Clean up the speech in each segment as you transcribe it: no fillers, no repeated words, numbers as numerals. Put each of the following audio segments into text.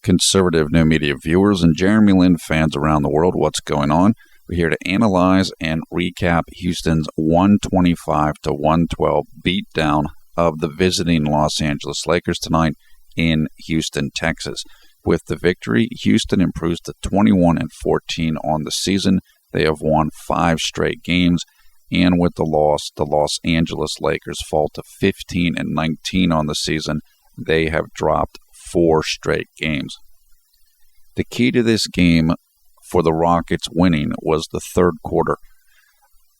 Conservative new media viewers and Jeremy Lin fans around the world, what's going on? We're here to analyze and recap Houston's 125-112 beatdown of the visiting Los Angeles Lakers tonight in Houston, Texas. With the victory, Houston improves to 21-14 on the season. They have won 5 straight games, and with the loss, the Los Angeles Lakers fall to 15-19 on the season. They have dropped 4 straight games. The key to this game for the Rockets winning was the third quarter.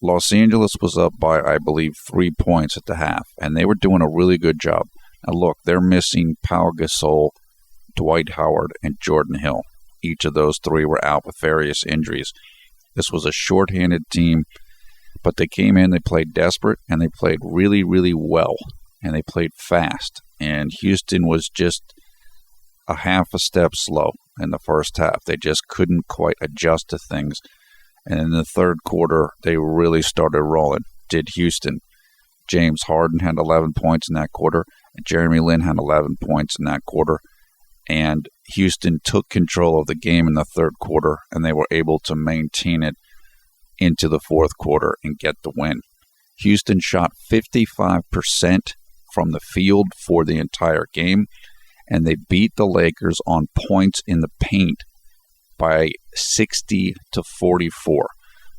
Los Angeles was up by, I believe, 3 points at the half, and they were doing a really good job. Now look, they're missing Pau Gasol, Dwight Howard, and Jordan Hill. Each of those 3 were out with various injuries. This was a shorthanded team, but they came in, they played desperate, and they played really, really well, and they played fast. And Houston was just a half a step slow in the first half. They just couldn't quite adjust to things. And in the third quarter, they really started rolling, did Houston. James Harden had 11 points in that quarter, and Jeremy Lin had 11 points in that quarter. And Houston took control of the game in the third quarter, and they were able to maintain it into the fourth quarter and get the win. Houston shot 55% from the field for the entire game, and they beat the Lakers on points in the paint by 60-44.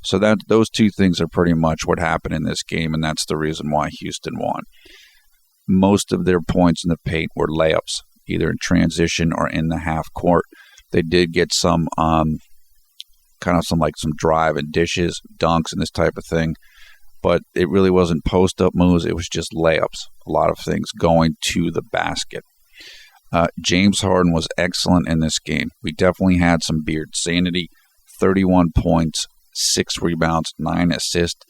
So that those two things are pretty much what happened in this game, and that's the reason why Houston won. Most of their points in the paint were layups, either in transition or in the half court. They did get some some drive and dishes, dunks, and this type of thing, but it really wasn't post-up moves. It was just layups, a lot of things going to the basket. James Harden was excellent in this game. We definitely had some Beard sanity, 31 points, 6 rebounds, 9 assists.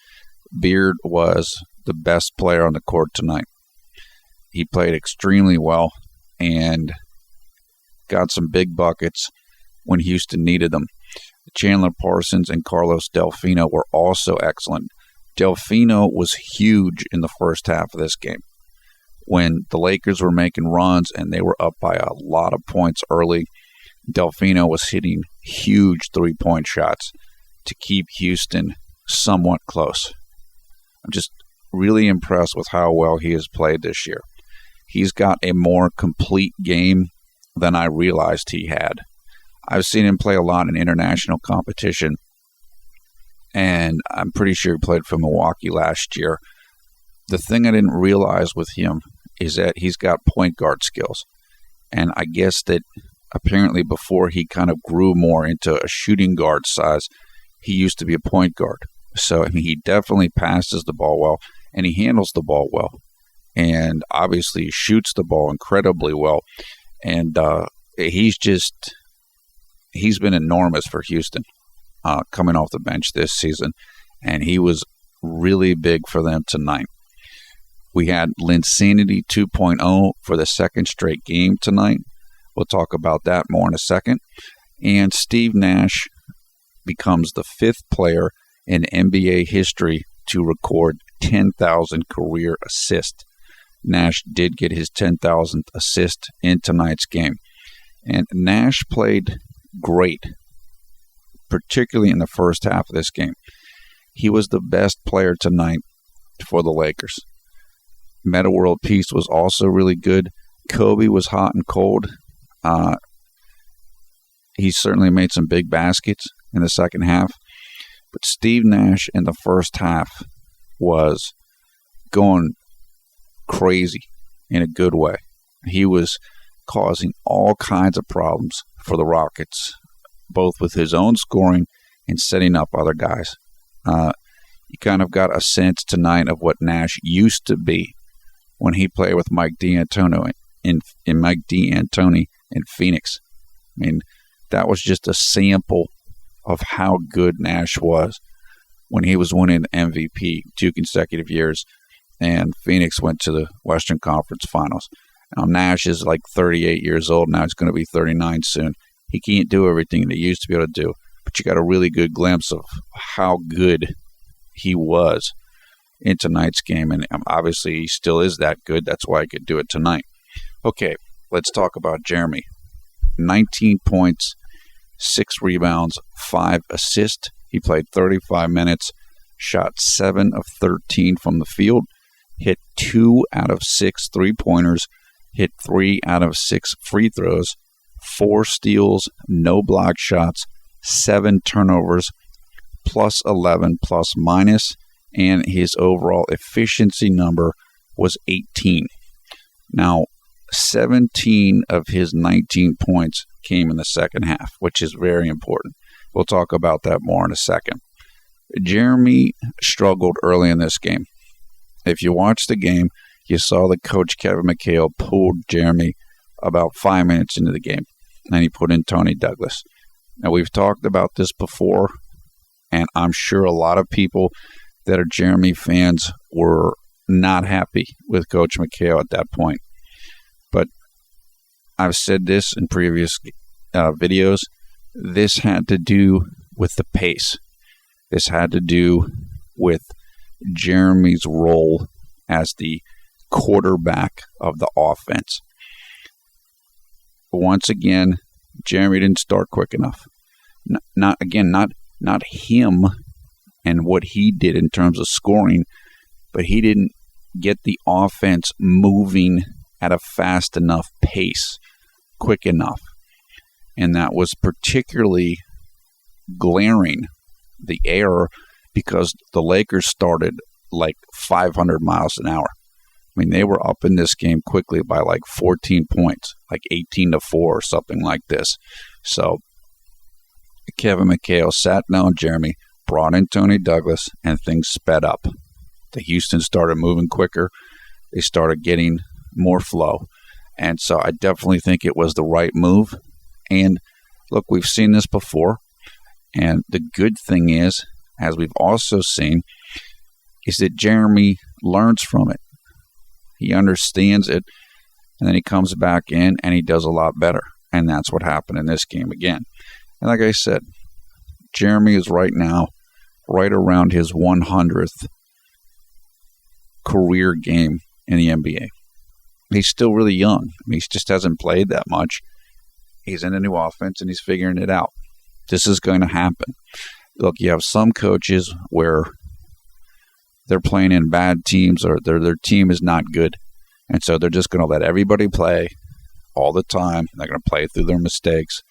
Beard was the best player on the court tonight. He played extremely well and got some big buckets when Houston needed them. Chandler Parsons and Carlos Delfino were also excellent. Delfino was huge in the first half of this game. When the Lakers were making runs and they were up by a lot of points early, Delfino was hitting huge three-point shots to keep Houston somewhat close. I'm just really impressed with how well he has played this year. He's got a more complete game than I realized he had. I've seen him play a lot in international competition, and I'm pretty sure he played for Milwaukee last year. The thing I didn't realize with him is that he's got point guard skills. And I guess that apparently before he kind of grew more into a shooting guard size, he used to be a point guard. So, he definitely passes the ball well, and he handles the ball well. And obviously he shoots the ball incredibly well. And he's been enormous for Houston coming off the bench this season. And he was really big for them tonight. We had Linsanity 2.0 for the second straight game tonight. We'll talk about that more in a second. And Steve Nash becomes the 5th player in NBA history to record 10,000 career assists. Nash did get his 10,000th assist in tonight's game. And Nash played great, particularly in the first half of this game. He was the best player tonight for the Lakers. Meta World Peace was also really good. Kobe was hot and cold. He certainly made some big baskets in the second half. But Steve Nash in the first half was going crazy in a good way. He was causing all kinds of problems for the Rockets, both with his own scoring and setting up other guys. You kind of got a sense tonight of what Nash used to be when he played with Mike D'Antoni in Phoenix. I mean, that was just a sample of how good Nash was when he was winning the MVP 2 consecutive years, and Phoenix went to the Western Conference Finals. Now, Nash is like 38 years old now. He's going to be 39 soon. He can't do everything that he used to be able to do, but you got a really good glimpse of how good he was in tonight's game, and obviously he still is that good. That's why he could do it tonight. Okay, let's talk about Jeremy. 19 points, 6 rebounds, 5 assists. He played 35 minutes, shot 7 of 13 from the field, hit 2 out of 6 three-pointers, hit 3 out of 6 free throws, 4 steals, no block shots, 7 turnovers, plus 11 plus minus, and his overall efficiency number was 18. Now, 17 of his 19 points came in the second half, which is very important. We'll talk about that more in a second. Jeremy struggled early in this game. If you watched the game, you saw that Coach Kevin McHale pulled Jeremy about 5 minutes into the game, and he put in Tony Douglas. Now, we've talked about this before, and I'm sure a lot of people that are Jeremy fans were not happy with Coach McHale at that point. But I've said this in previous videos. This had to do with the pace. This had to do with Jeremy's role as the quarterback of the offense. Once again, Jeremy didn't start quick enough. Not him and what he did in terms of scoring, but he didn't get the offense moving at a fast enough pace, quick enough. And that was particularly glaring, the error, because the Lakers started like 500 miles an hour. I mean, they were up in this game quickly by like 14 points, like 18-4 or something like this. So Kevin McHale sat down Jeremy, brought in Tony Douglas, and things sped up. The Houston started moving quicker. They started getting more flow. And so I definitely think it was the right move. And look, we've seen this before. And the good thing is, as we've also seen, is that Jeremy learns from it. He understands it, and then he comes back in and he does a lot better. And that's what happened in this game again. And like I said, Jeremy is right now right around his 100th career game in the NBA. He's still really young. I mean, he just hasn't played that much. He's in a new offense and he's figuring it out. This is going to happen. Look, you have some coaches where they're playing in bad teams or their team is not good. And so they're just going to let everybody play all the time. They're going to play through their mistakes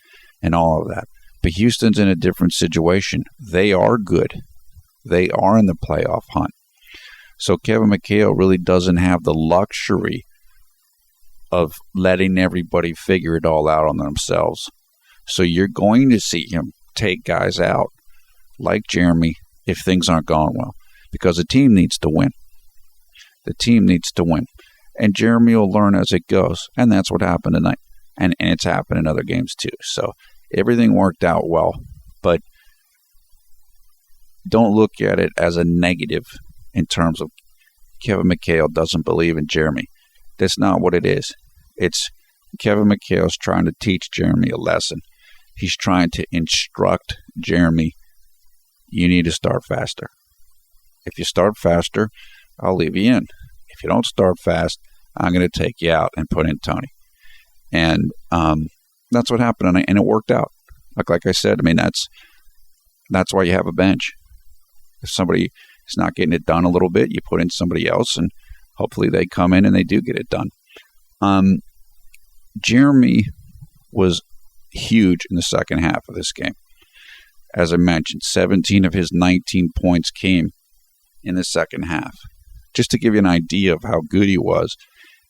and all of that. But Houston's in a different situation. They are good. They are in the playoff hunt. So Kevin McHale really doesn't have the luxury of letting everybody figure it all out on themselves. So you're going to see him take guys out like Jeremy if things aren't going well, because the team needs to win. The team needs to win. And Jeremy will learn as it goes. And that's what happened tonight. And it's happened in other games too. So everything worked out well. But don't look at it as a negative in terms of Kevin McHale doesn't believe in Jeremy. That's not what it is. It's Kevin McHale's trying to teach Jeremy a lesson. He's trying to instruct Jeremy, you need to start faster. If you start faster, I'll leave you in. If you don't start fast, I'm going to take you out and put in Tony. And that's what happened, and it worked out. Like I said, I mean, that's why you have a bench. If somebody is not getting it done a little bit, you put in somebody else, and hopefully they come in and they do get it done. Jeremy was huge in the second half of this game. As I mentioned, 17 of his 19 points came in the second half. Just to give you an idea of how good he was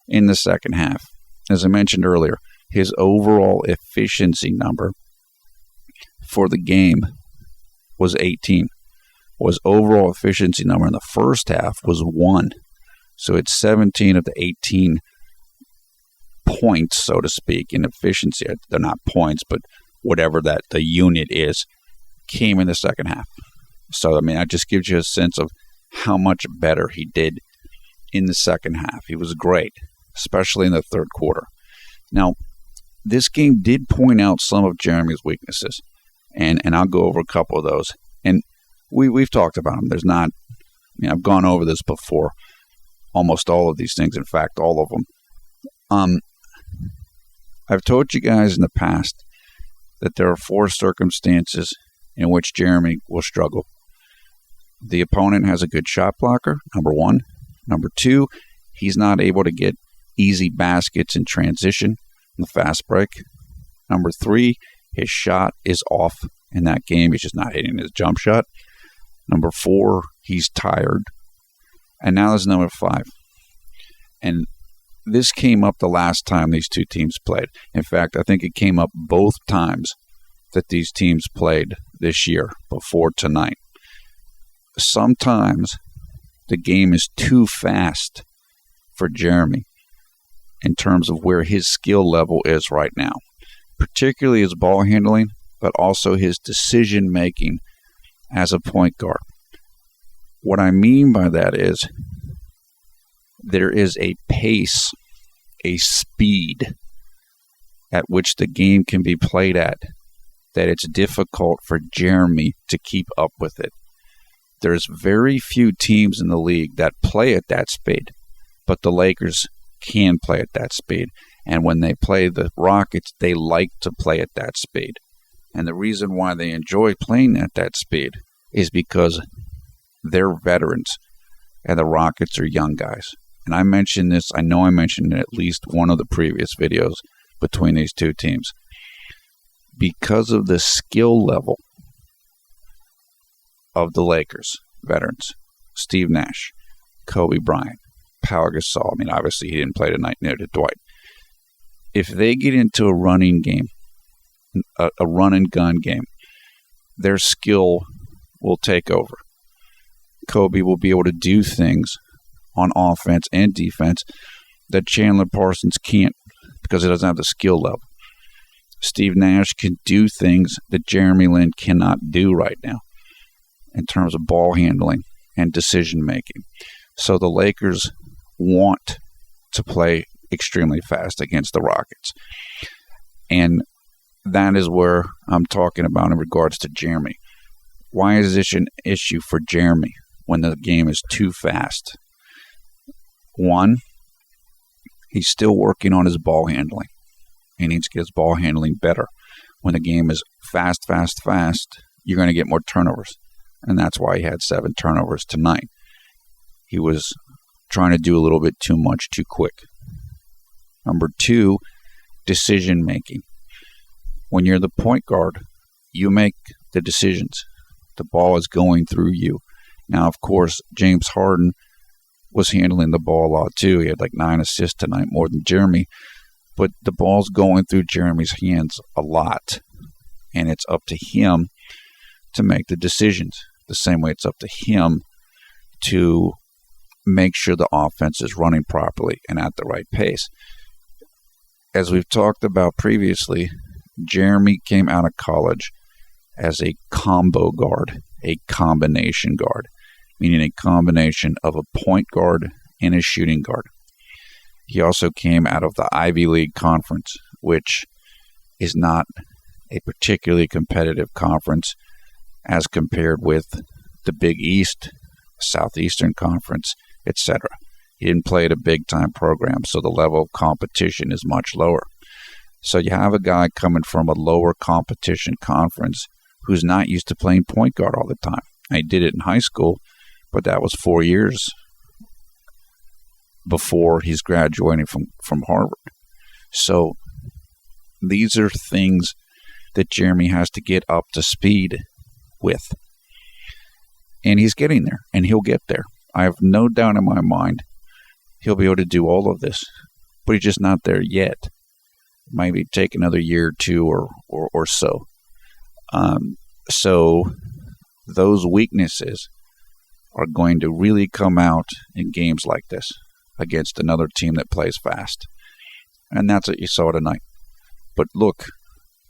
in the second half, as I mentioned earlier, his overall efficiency number for the game was 18. His overall efficiency number in the first half was 1. So it's 17 of the 18 points, so to speak, in efficiency. They're not points, but whatever that the unit is, came in the second half. So, I mean, that just gives you a sense of how much better he did in the second half. He was great, especially in the third quarter. Now, this game did point out some of Jeremy's weaknesses, and I'll go over a couple of those. And we've talked about them. There's not, I mean, I've gone over this before, almost all of these things, in fact, all of them. I've told you guys in the past that there are 4 circumstances in which Jeremy will struggle. The opponent has a good shot blocker, number 1. Number 2, he's not able to get easy baskets in transition in the fast break. Number 3, his shot is off in that game. He's just not hitting his jump shot. Number 4, he's tired. And now there's number 5. And this came up the last time these two teams played. In fact, I think it came up both times that these teams played this year before tonight. Sometimes the game is too fast for Jeremy in terms of where his skill level is right now, particularly his ball handling, but also his decision making as a point guard. What I mean by that is there is a pace, a speed at which the game can be played at that it's difficult for Jeremy to keep up with it. There's very few teams in the league that play at that speed, but the Lakers can play at that speed. And when they play the Rockets, they like to play at that speed. And the reason why they enjoy playing at that speed is because they're veterans and the Rockets are young guys. And I mentioned this, I know I mentioned it in at least one of the previous videos between these two teams. Because of the skill level of the Lakers veterans, Steve Nash, Kobe Bryant, Pau Gasol. I mean, obviously he didn't play tonight, neither did Dwight. If they get into a running game, a run and gun game, their skill will take over. Kobe will be able to do things on offense and defense that Chandler Parsons can't because he doesn't have the skill level. Steve Nash can do things that Jeremy Lin cannot do right now in terms of ball handling and decision making. So the Lakers want to play extremely fast against the Rockets. And that is where I'm talking about in regards to Jeremy. Why is this an issue for Jeremy when the game is too fast? One, he's still working on his ball handling. He needs to get his ball handling better. When the game is fast, you're going to get more turnovers. And that's why he had 7 turnovers tonight. He was trying to do a little bit too much too quick. Number 2, decision making. When you're the point guard, you make the decisions. The ball is going through you. Now, of course, James Harden was handling the ball a lot too. He had like 9 assists tonight, more than Jeremy. But the ball's going through Jeremy's hands a lot. And it's up to him to make the decisions. The same way it's up to him to make sure the offense is running properly and at the right pace. As we've talked about previously, Jeremy came out of college as a combo guard, a combination guard, meaning a combination of a point guard and a shooting guard. He also came out of the Ivy League Conference, which is not a particularly competitive conference as compared with the Big East, Southeastern Conference, etc. He didn't play at a big-time program, so the level of competition is much lower. So you have a guy coming from a lower competition conference who's not used to playing point guard all the time. I did it in high school, but that was 4 years before he's graduating from Harvard. So these are things that Jeremy has to get up to speed with. And he's getting there, and he'll get there. I have no doubt in my mind he'll be able to do all of this, but he's just not there yet. Maybe take another year or two or so. So those weaknesses are going to really come out in games like this against another team that plays fast. And that's what you saw tonight. But look,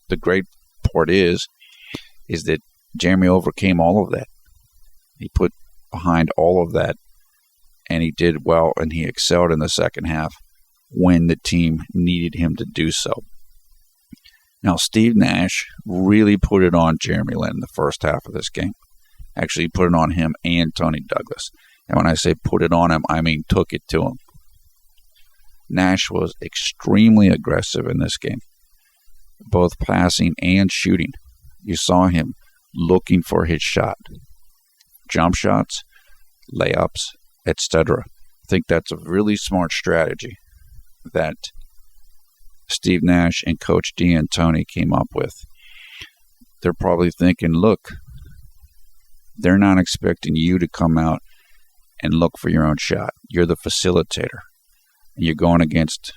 the great part is that Jeremy overcame all of that. He put behind all of that, and he did well, and he excelled in the second half when the team needed him to do so. Now, Steve Nash really put it on Jeremy Lin in the first half of this game. Actually, put it on him and Tony Douglas. And when I say put it on him, I mean took it to him. Nash was extremely aggressive in this game, both passing and shooting. You saw him looking for his shot, jump shots, layups, etc. I think that's a really smart strategy that Steve Nash and Coach D'Antoni came up with. They're probably thinking, look, they're not expecting you to come out and look for your own shot. You're the facilitator. You're going against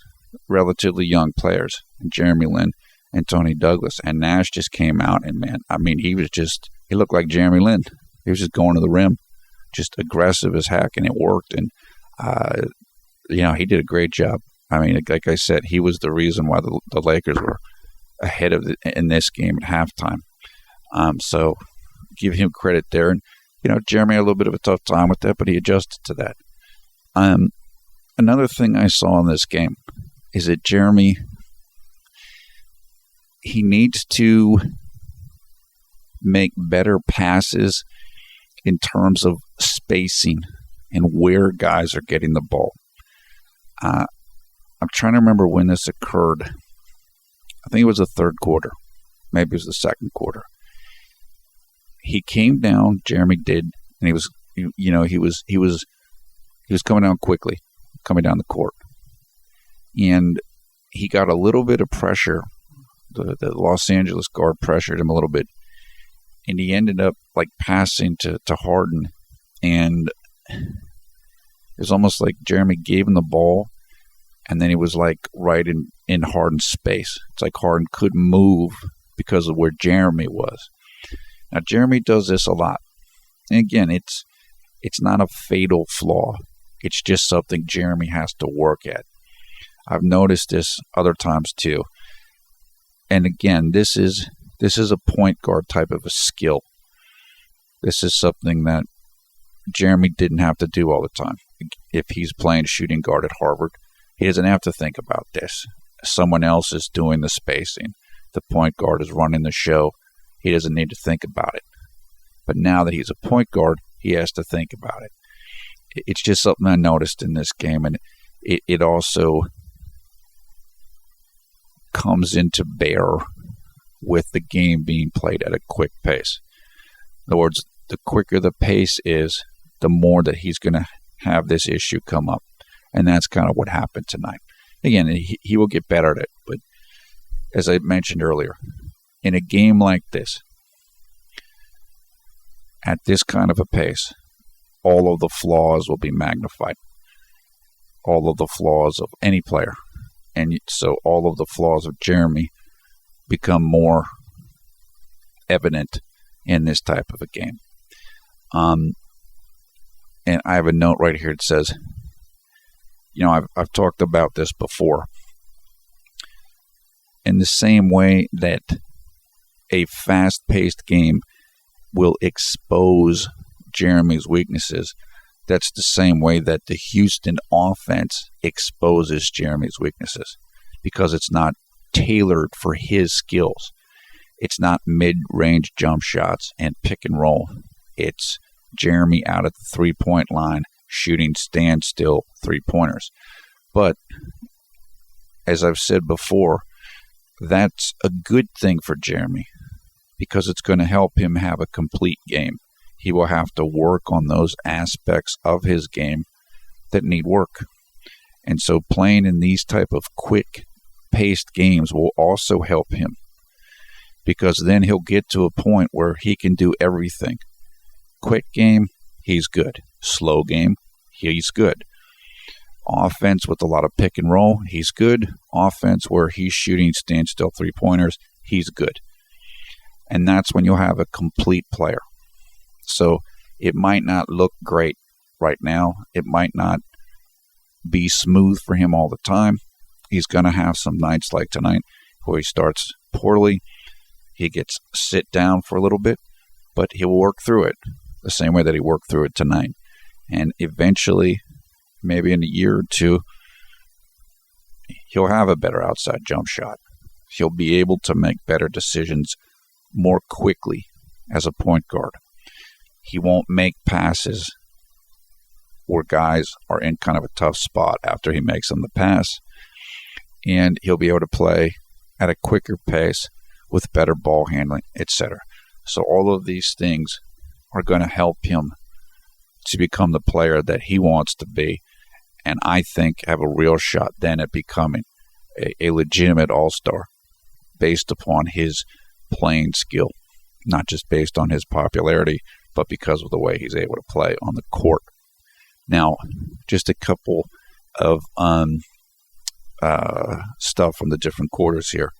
relatively young players, Jeremy Lin and Tony Douglas. And Nash just came out and, man, I mean, he looked like Jeremy Lin. He was just going to the rim, just aggressive as heck, and it worked. And, he did a great job. I mean, like I said, he was the reason why the Lakers were ahead in this game at halftime. So give him credit there. And, Jeremy had a little bit of a tough time with that, but he adjusted to that. Another thing I saw in this game is that Jeremy, he needs to make better passes in terms of spacing and where guys are getting the ball. I'm trying to remember when this occurred. I think it was the third quarter. Maybe it was the second quarter. He came down, Jeremy did, and he was coming down quickly, coming down the court. And he got a little bit of pressure. The Los Angeles guard pressured him a little bit. And he ended up passing to Harden. And it was almost like Jeremy gave him the ball, and then he was right in Harden's space. It's like Harden couldn't move because of where Jeremy was. Now, Jeremy does this a lot. And again, it's not a fatal flaw. It's just something Jeremy has to work at. I've noticed this other times too. And again, this is a point guard type of a skill. This is something that Jeremy didn't have to do all the time. If he's playing shooting guard at Harvard, he doesn't have to think about this. Someone else is doing the spacing. The point guard is running the show. He doesn't need to think about it. But now that he's a point guard, he has to think about it. It's just something I noticed in this game, and it also comes into bear with the game being played at a quick pace. In other words, the quicker the pace is, the more that he's going to have this issue come up. And that's kind of what happened tonight. Again, he will get better at it, but as I mentioned earlier, in a game like this, at this kind of a pace, all of the flaws will be magnified. All of the flaws of any player. And so all of the flaws of Jeremy become more evident in this type of a game. And I have a note right here that says, I've talked about this before. In the same way that a fast-paced game will expose Jeremy's weaknesses, that's the same way that the Houston offense exposes Jeremy's weaknesses, because it's not tailored for his skills. It's not mid-range jump shots and pick and roll. It's Jeremy out at the three-point line shooting standstill three-pointers. But as I've said before, that's a good thing for Jeremy because it's going to help him have a complete game. He will have to work on those aspects of his game that need work. And so playing in these type of quick-paced games will also help him, because then he'll get to a point where he can do everything. Quick game, he's good. Slow game, he's good. Offense with a lot of pick and roll, he's good. Offense where he's shooting standstill three-pointers, he's good. And that's when you'll have a complete player. So it might not look great right now. It might not be smooth for him all the time. He's going to have some nights like tonight where he starts poorly. He gets sit down for a little bit, but he'll work through it the same way that he worked through it tonight. And eventually, maybe in a year or two, he'll have a better outside jump shot. He'll be able to make better decisions more quickly as a point guard. He won't make passes where guys are in kind of a tough spot after he makes them the pass. And he'll be able to play at a quicker pace with better ball handling, etc. So all of these things are going to help him to become the player that he wants to be, and I think have a real shot then at becoming a legitimate all-star based upon his playing skill, not just based on his popularity, but because of the way he's able to play on the court. Now, just a couple of stuff from the different quarters here.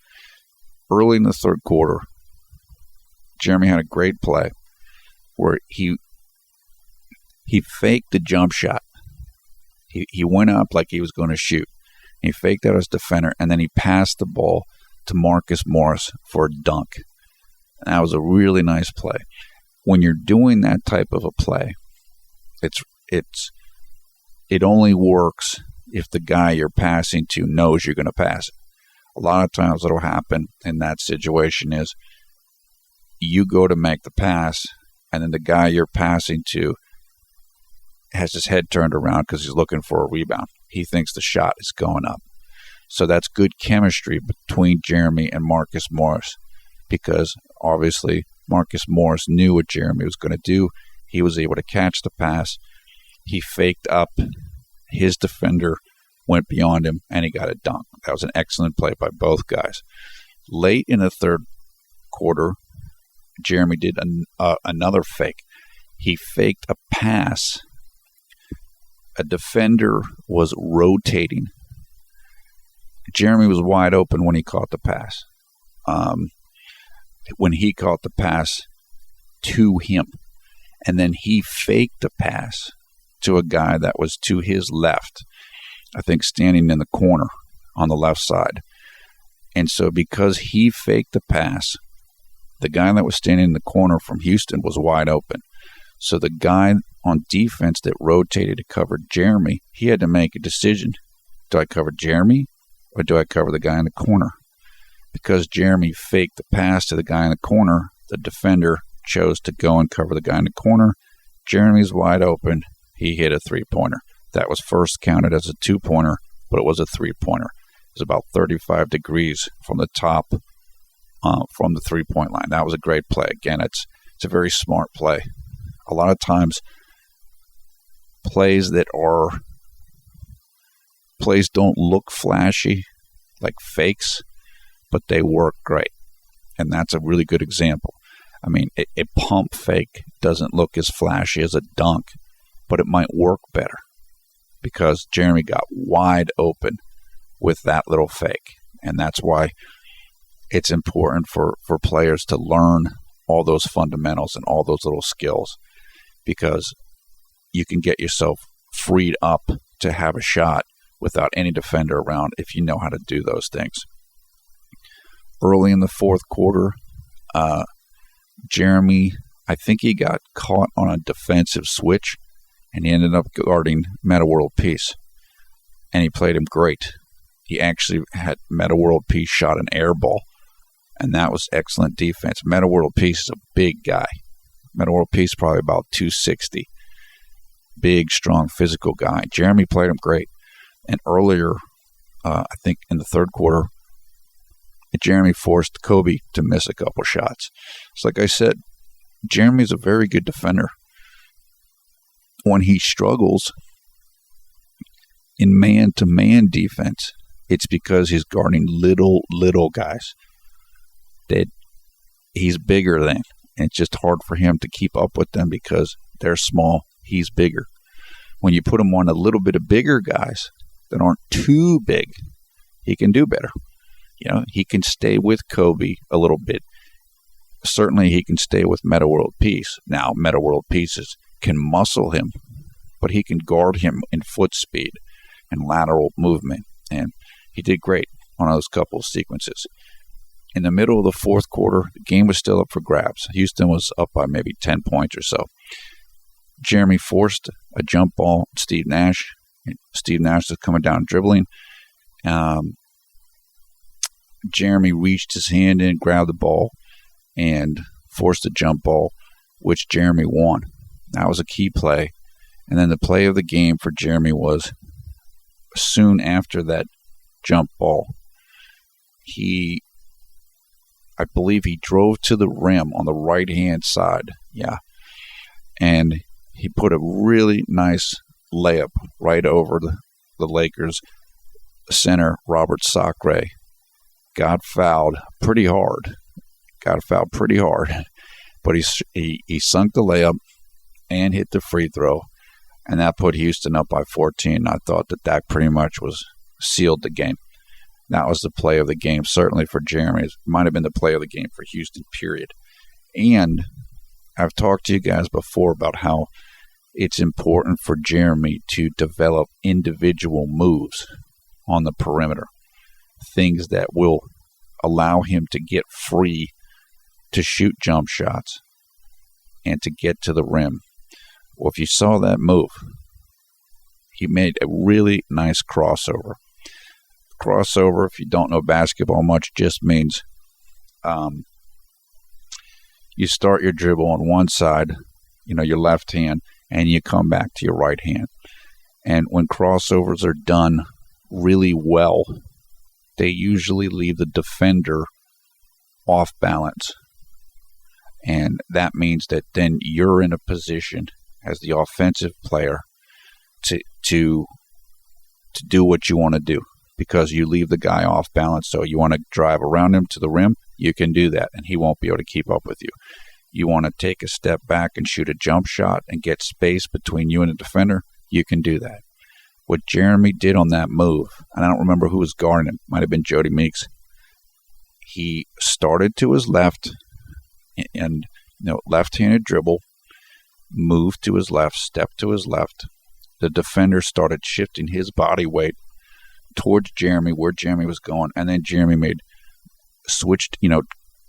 Early in the third quarter, Jeremy had a great play where he faked the jump shot. He went up like he was going to shoot. He faked out his defender, and then he passed the ball to Marcus Morris for a dunk. And that was a really nice play. When you're doing that type of a play, it only works if the guy you're passing to knows you're going to pass it. A lot of times what will happen in that situation is you go to make the pass, and then the guy you're passing to has his head turned around because he's looking for a rebound. He thinks the shot is going up. So that's good chemistry between Jeremy and Marcus Morris, because obviously Marcus Morris knew what Jeremy was going to do. He was able to catch the pass. He faked up. His defender went beyond him, and he got a dunk. That was an excellent play by both guys. Late in the third quarter, Jeremy did another fake. He faked a pass. A defender was rotating. Jeremy was wide open when he caught the pass. When he caught the pass to him, and then he faked the pass to a guy that was to his left, I think standing in the corner on the left side. And so because he faked the pass, the guy that was standing in the corner from Houston was wide open. So the guy on defense that rotated to cover Jeremy, he had to make a decision. Do I cover Jeremy or do I cover the guy in the corner? Because Jeremy faked the pass to the guy in the corner, the defender chose to go and cover the guy in the corner. Jeremy's wide open. He hit a three-pointer. That was first counted as a two-pointer, but it was a three-pointer. It was about 35 degrees from the top, from the three-point line. That was a great play. Again, it's a very smart play. A lot of times, plays don't look flashy, like fakes, but they work great. And that's a really good example. I mean, a pump fake doesn't look as flashy as a dunk, but it might work better because Jeremy got wide open with that little fake. And that's why it's important for players to learn all those fundamentals and all those little skills, because you can get yourself freed up to have a shot without any defender around if you know how to do those things. Early in the fourth quarter, Jeremy, I think he got caught on a defensive switch, and he ended up guarding Meta World Peace, and he played him great. He actually had Meta World Peace shot an air ball, and that was excellent defense. Meta World Peace is a big guy. Meta World Peace probably about 260. Big, strong, physical guy. Jeremy played him great. And earlier, I think in the third quarter, Jeremy forced Kobe to miss a couple shots. So like I said, Jeremy's a very good defender. When he struggles in man-to-man defense, it's because he's guarding little guys that he's bigger than. And it's just hard for him to keep up with them because they're small, he's bigger. When you put him on a little bit of bigger guys that aren't too big, he can do better. You know, he can stay with Kobe a little bit. Certainly he can stay with Meta World Peace. Now, Meta World Pieces can muscle him, but he can guard him in foot speed and lateral movement. And he did great on those couple of sequences. In the middle of the fourth quarter, the game was still up for grabs. Houston was up by maybe 10 points or so. Jeremy forced a jump ball. Steve Nash is coming down dribbling. Jeremy reached his hand in, grabbed the ball, and forced a jump ball, which Jeremy won. That was a key play, And then the play of the game for Jeremy was soon after that jump ball. I believe he drove to the rim on the right-hand side. Yeah. And he put a really nice layup right over the Lakers center, Robert Sacre. Got fouled pretty hard. But he sunk the layup and hit the free throw. And that put Houston up by 14. I thought that pretty much sealed the game. That was the play of the game, certainly for Jeremy. It might have been the play of the game for Houston, period. And I've talked to you guys before about how it's important for Jeremy to develop individual moves on the perimeter, things that will allow him to get free to shoot jump shots and to get to the rim. Well, if you saw that move, he made a really nice crossover. Crossover, if you don't know basketball much, just means you start your dribble on one side, your left hand, and you come back to your right hand. And when crossovers are done really well, they usually leave the defender off balance. And that means that then you're in a position as the offensive player to do what you want to do, because you leave the guy off balance. So you want to drive around him to the rim, you can do that, and he won't be able to keep up with you. You want to take a step back and shoot a jump shot and get space between you and the defender, you can do that. What Jeremy did on that move, and I don't remember who was guarding him, might have been Jody Meeks. He started to his left and left-handed dribble, moved to his left, stepped to his left. The defender started shifting his body weight towards Jeremy, where Jeremy was going, and then Jeremy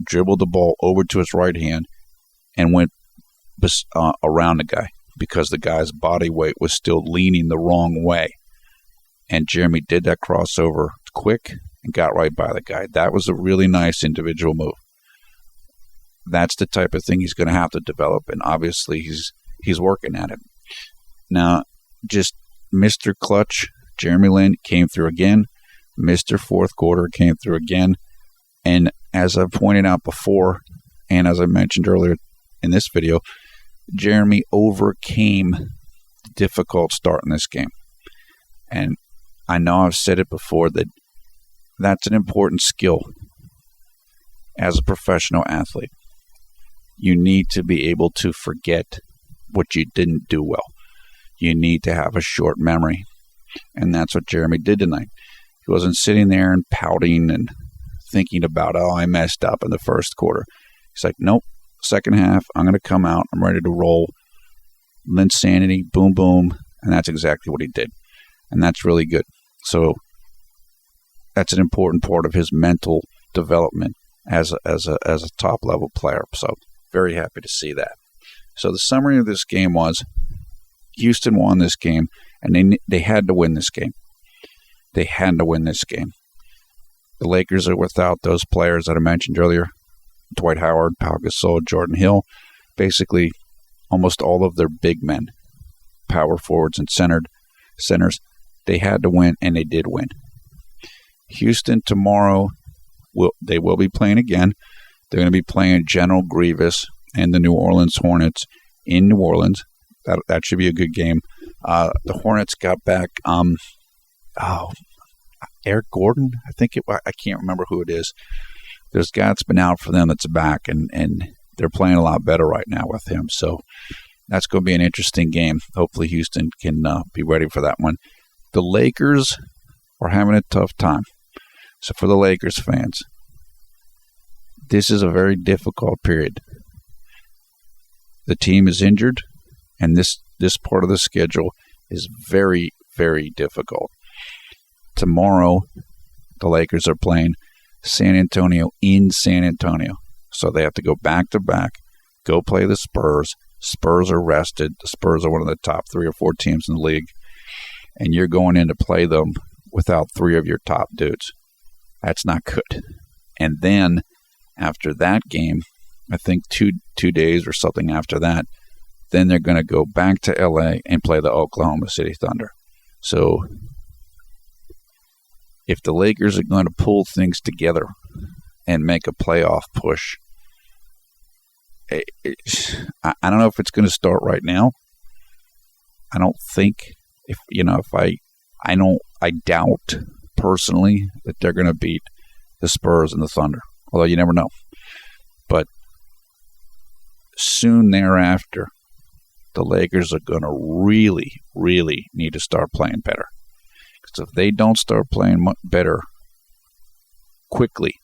dribbled the ball over to his right hand and went around the guy, because the guy's body weight was still leaning the wrong way. And Jeremy did that crossover quick and got right by the guy. That was a really nice individual move. That's the type of thing he's going to have to develop, and obviously he's working at it. Now, just Mr. Clutch, Jeremy Lin came through again. Mr. Fourth Quarter came through again. And as I've pointed out before, and as I mentioned earlier in this video, Jeremy overcame the difficult start in this game. And I know I've said it before that that's an important skill as a professional athlete. You need to be able to forget what you didn't do well. You need to have a short memory. And that's what Jeremy did tonight. He wasn't sitting there and pouting and thinking about, I messed up in the first quarter. He's like, nope, second half, I'm going to come out. I'm ready to roll. Linsanity, boom, boom. And that's exactly what he did. And that's really good. So that's an important part of his mental development as a top-level player. So very happy to see that. So the summary of this game was Houston won this game, and they had to win this game. They had to win this game. The Lakers are without those players that I mentioned earlier, Dwight Howard, Pau Gasol, Jordan Hill, basically almost all of their big men, power forwards and centers. They had to win, and they did win. Houston tomorrow, they will be playing again. They're going to be playing General Grievous and the New Orleans Hornets in New Orleans. That should be a good game. The Hornets got back Eric Gordon, I can't remember who it is. There's a guy that's been out for them that's back, and they're playing a lot better right now with him. So that's going to be an interesting game. Hopefully Houston can be ready for that one. The Lakers are having a tough time. So for the Lakers fans, this is a very difficult period. The team is injured, and this part of the schedule is very, very difficult. Tomorrow, the Lakers are playing San Antonio in San Antonio. So they have to go back-to-back, go play the Spurs. Spurs are rested. The Spurs are one of the top 3 or 4 teams in the league. And you're going in to play them without 3 of your top dudes. That's not good. And then after that game, I think two days or something after that, then they're going to go back to LA and play the Oklahoma City Thunder. So if the Lakers are going to pull things together and make a playoff push, I don't know if it's going to start right now. I don't think I doubt personally that they're going to beat the Spurs and the Thunder, although you never know. But soon thereafter, the Lakers are going to really, really need to start playing better. Because if they don't start playing much better quickly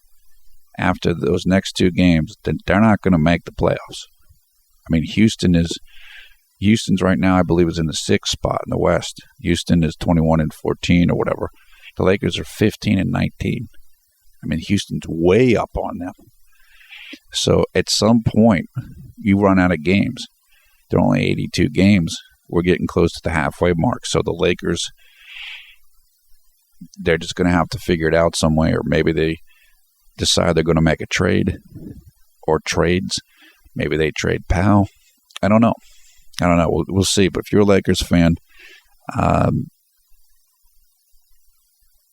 after those next two games, then they're not going to make the playoffs. I mean, Houston's right now, I believe, is in the 6th spot in the West. Houston is 21-14 or whatever. The Lakers are 15-19. I mean, Houston's way up on them. So at some point, you run out of games. There are only 82 games. We're getting close to the halfway mark. So the Lakers, they're just going to have to figure it out some way, or maybe they decide they're going to make a trade or trades. Maybe they trade Powell. I don't know. We'll see. But if you're a Lakers fan,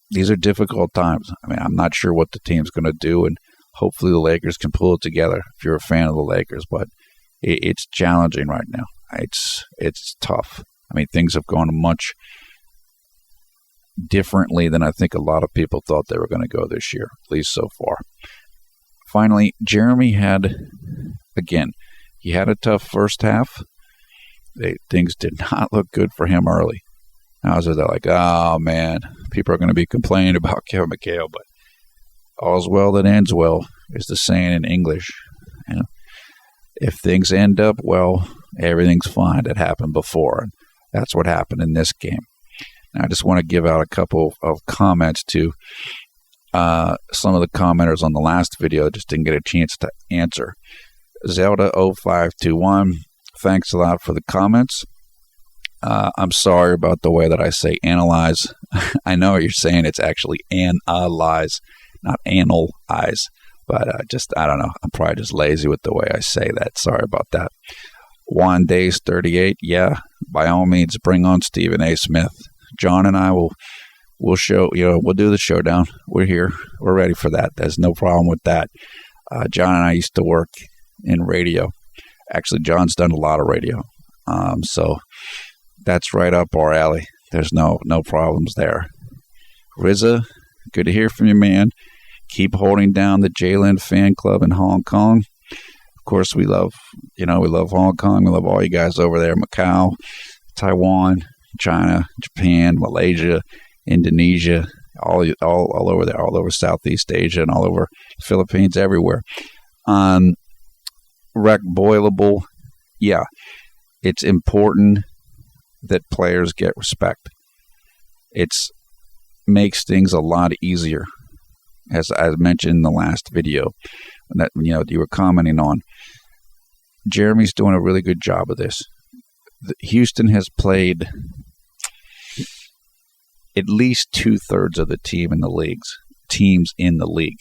these are difficult times. I mean, I'm not sure what the team's going to do, and hopefully the Lakers can pull it together if you're a fan of the Lakers. But it's challenging right now. It's tough. I mean, things have gone much differently than I think a lot of people thought they were going to go this year, at least so far. Finally, Jeremy had a tough first half. Things did not look good for him early. Now they're like, oh man, people are going to be complaining about Kevin McHale, but all's well that ends well is the saying in English. You know, if things end up well, everything's fine. That happened before, and that's what happened in this game. Now, I just want to give out a couple of comments to some of the commenters on the last video. Just didn't get a chance to answer. Zelda0521, thanks a lot for the comments. I'm sorry about the way that I say analyze. I know what you're saying. It's actually analyze, not analyze. But I don't know. I'm probably just lazy with the way I say that. Sorry about that. Juan Days 38. Yeah, by all means, bring on Stephen A. Smith. John and I we'll show. We'll do the showdown. We're here. We're ready for that. There's no problem with that. John and I used to work in radio. Actually, John's done a lot of radio. So that's right up our alley. There's no problems there. Rizza, good to hear from you, man. Keep holding down the J-Lin fan club in Hong Kong. Of course, we love Hong Kong. We love all you guys over there. Macau, Taiwan, China, Japan, Malaysia, Indonesia, all over there, all over Southeast Asia and all over the Philippines, everywhere. Rec Boilable, yeah, it's important that players get respect. It makes things a lot easier. As I mentioned in the last video that you were commenting on, Jeremy's doing a really good job of this. Houston has played at least 2/3 of the teams in the league.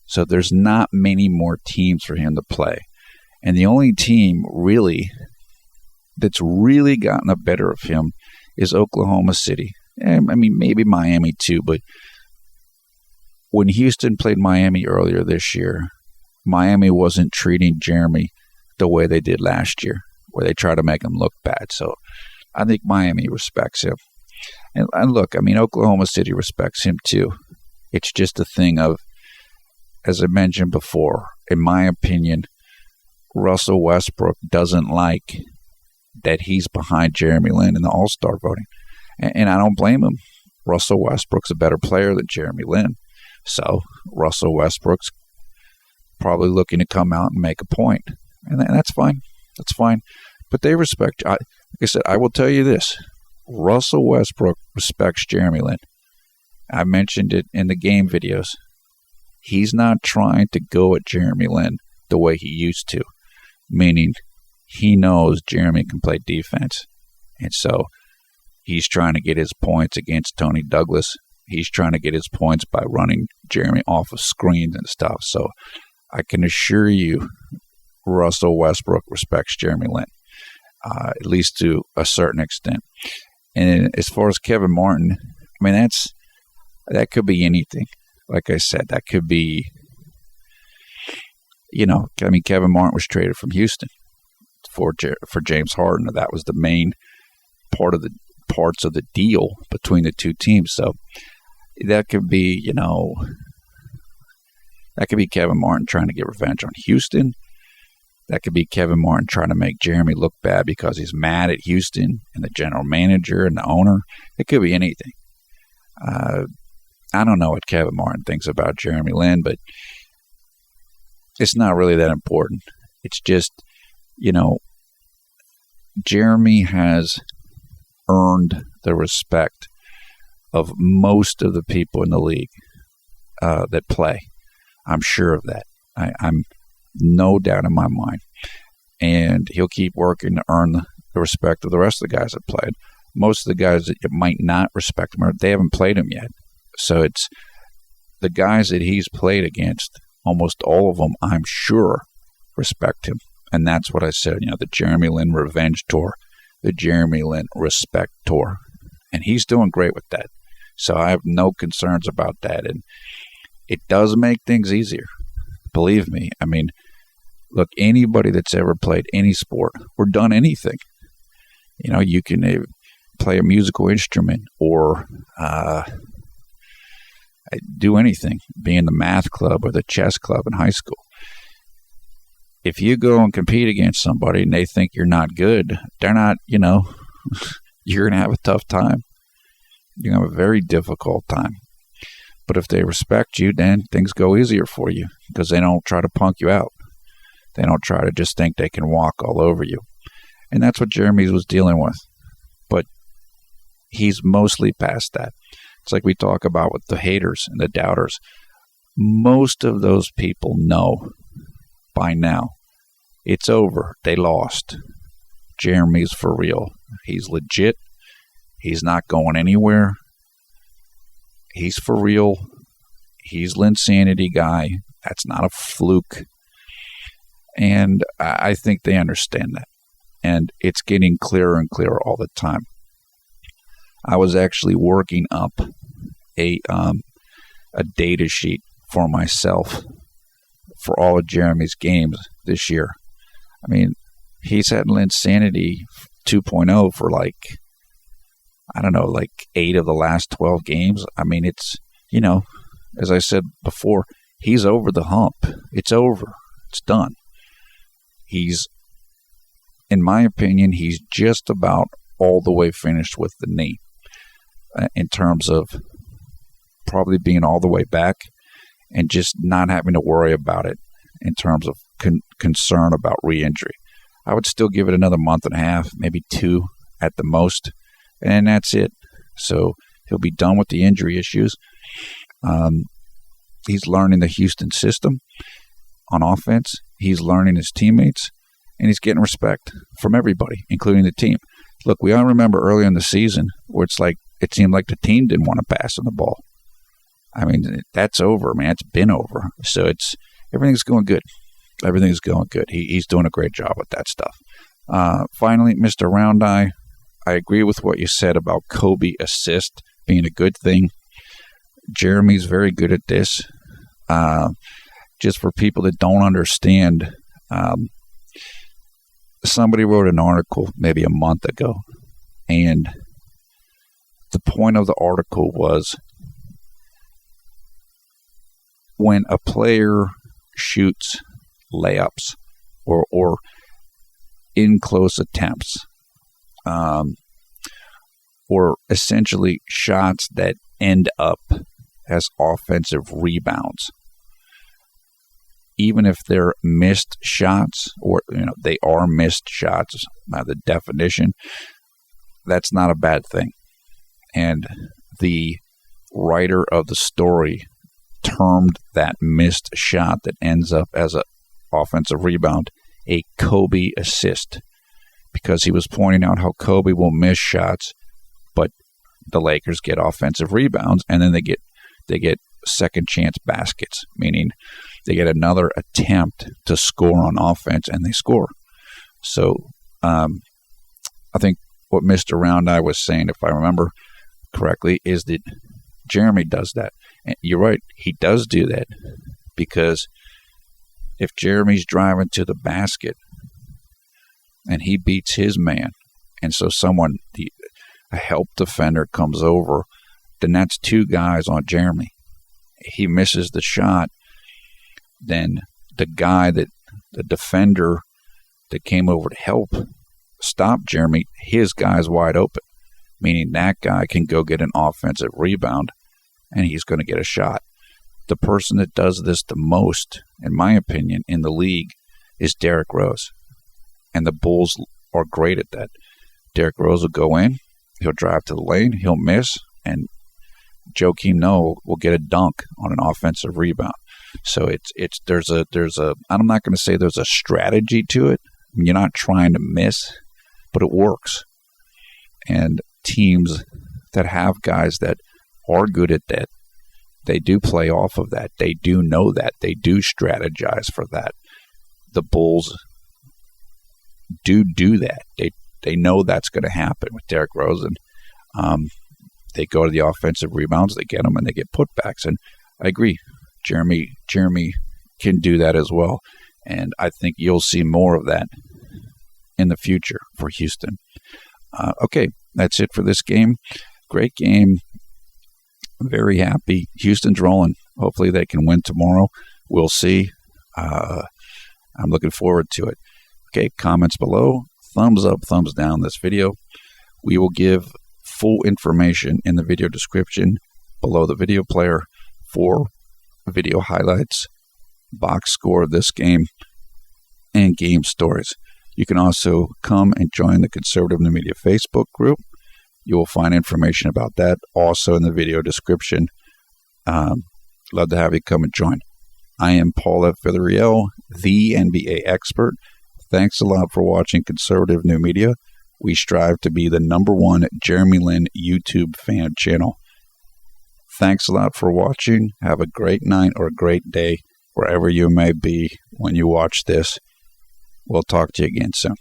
So there's not many more teams for him to play. And the only team really that's really gotten the better of him is Oklahoma City. I mean, maybe Miami too, but when Houston played Miami earlier this year, Miami wasn't treating Jeremy the way they did last year, where they try to make him look bad. So I think Miami respects him. And look, I mean, Oklahoma City respects him too. It's just a thing of, as I mentioned before, in my opinion, Russell Westbrook doesn't like that he's behind Jeremy Lin in the All-Star voting. And I don't blame him. Russell Westbrook's a better player than Jeremy Lin. So Russell Westbrook's probably looking to come out and make a point. And that's fine. That's fine. But they respect, like I said, I will tell you this. Russell Westbrook respects Jeremy Lin. I mentioned it in the game videos. He's not trying to go at Jeremy Lin the way he used to, meaning he knows Jeremy can play defense. And so he's trying to get his points against Tony Douglas. He's trying to get his points by running Jeremy off of screens and stuff. So I can assure you Russell Westbrook respects Jeremy Lin. at least to a certain extent. And as far as Kevin Martin, I mean, that could be anything. Like I said, that could be, Kevin Martin was traded from Houston for James Harden. That was the main parts of the deal between the two teams. So that could be, that could be Kevin Martin trying to get revenge on Houston. That could be Kevin Martin trying to make Jeremy look bad because he's mad at Houston and the general manager and the owner. It could be anything. I don't know what Kevin Martin thinks about Jeremy Lin, but it's not really that important. It's just, Jeremy has earned the respect of most of the people in the league that play. I'm sure of that. I'm no doubt in my mind. And he'll keep working to earn the respect of the rest of the guys that played. Most of the guys that you might not respect him, they haven't played him yet. So it's the guys that he's played against, almost all of them, I'm sure, respect him. And that's what I said, the Jeremy Lin Revenge Tour, the Jeremy Lin Respect Tour. And he's doing great with that. So I have no concerns about that. And it does make things easier. Believe me. I mean, look, anybody that's ever played any sport or done anything, you can play a musical instrument or do anything, be in the math club or the chess club in high school. If you go and compete against somebody and they think you're not good, they're not, you're going to have a tough time. You're going to have a very difficult time. But if they respect you, then things go easier for you because they don't try to punk you out. They don't try to just think they can walk all over you. And that's what Jeremy was dealing with. But he's mostly past that. It's like we talk about with the haters and the doubters. Most of those people know by now it's over. They lost. Jeremy's for real. He's legit. He's not going anywhere. He's for real. He's Linsanity guy. That's not a fluke. And I think they understand that. And it's getting clearer and clearer all the time. I was actually working up a data sheet for myself for all of Jeremy's games this year. I mean, he's had Linsanity 2.0 for like 8 of the last 12 games. I mean, it's, as I said before, he's over the hump. It's over. It's done. He's, in my opinion, he's just about all the way finished with the knee in terms of probably being all the way back and just not having to worry about it in terms of concern about re-injury. I would still give it another month and a half, maybe 2 at the most, and that's it. So he'll be done with the injury issues. He's learning the Houston system on offense. He's learning his teammates, and he's getting respect from everybody, including the team. Look, we all remember early in the season where it seemed like the team didn't want to pass on the ball. I mean, that's over, man. It's been over. So everything's going good. Everything's going good. He's doing a great job with that stuff. Finally, Mr. Round Eye, I agree with what you said about Kobe assist being a good thing. Jeremy's very good at this. Just for people that don't understand, somebody wrote an article maybe a month ago, and the point of the article was when a player shoots layups or in close attempts, or essentially shots that end up as offensive rebounds, even if they're missed shots or they are missed shots by the definition, that's not a bad thing. And the writer of the story termed that missed shot that ends up as an offensive rebound a Kobe assist, because he was pointing out how Kobe will miss shots, but the Lakers get offensive rebounds, and then they get second chance baskets, meaning they get another attempt to score on offense, and they score. So I think what Mr. Round Eye was saying, if I remember correctly, is that Jeremy does that. And you're right, he does do that, because if Jeremy's driving to the basket and he beats his man, and so a help defender comes over, then that's two guys on Jeremy. He misses the shot, then the defender that came over to help stop Jeremy, his guy's wide open, meaning that guy can go get an offensive rebound and he's going to get a shot. The person that does this the most, in my opinion, in the league is Derrick Rose. And the Bulls are great at that. Derrick Rose will go in, he'll drive to the lane, he'll miss, and Joakim Noah will get a dunk on an offensive rebound. So there's a I'm not going to say there's a strategy to it. I mean, you're not trying to miss, but it works. And teams that have guys that are good at that, they do play off of that. They do know that. They do strategize for that. The Bulls do that. They know that's going to happen with Derrick Rose, and they go to the offensive rebounds, they get them, and they get putbacks. And I agree, Jeremy can do that as well. And I think you'll see more of that in the future for Houston. Okay, that's it for this game. Great game. Very happy. Houston's rolling. Hopefully they can win tomorrow. We'll see. I'm looking forward to it. Okay, comments below. Thumbs up, thumbs down this video. We will give full information in the video description below the video player for video highlights, box score of this game, and game stories. You can also come and join the Conservative New Media Facebook group. You will find information about that also in the video description. Love to have you come and join. I am Paul F. Villarreal, the NBA expert. Thanks a lot for watching Conservative New Media. We strive to be the #1 Jeremy Lin YouTube fan channel. Thanks a lot for watching. Have a great night or a great day wherever you may be when you watch this. We'll talk to you again soon.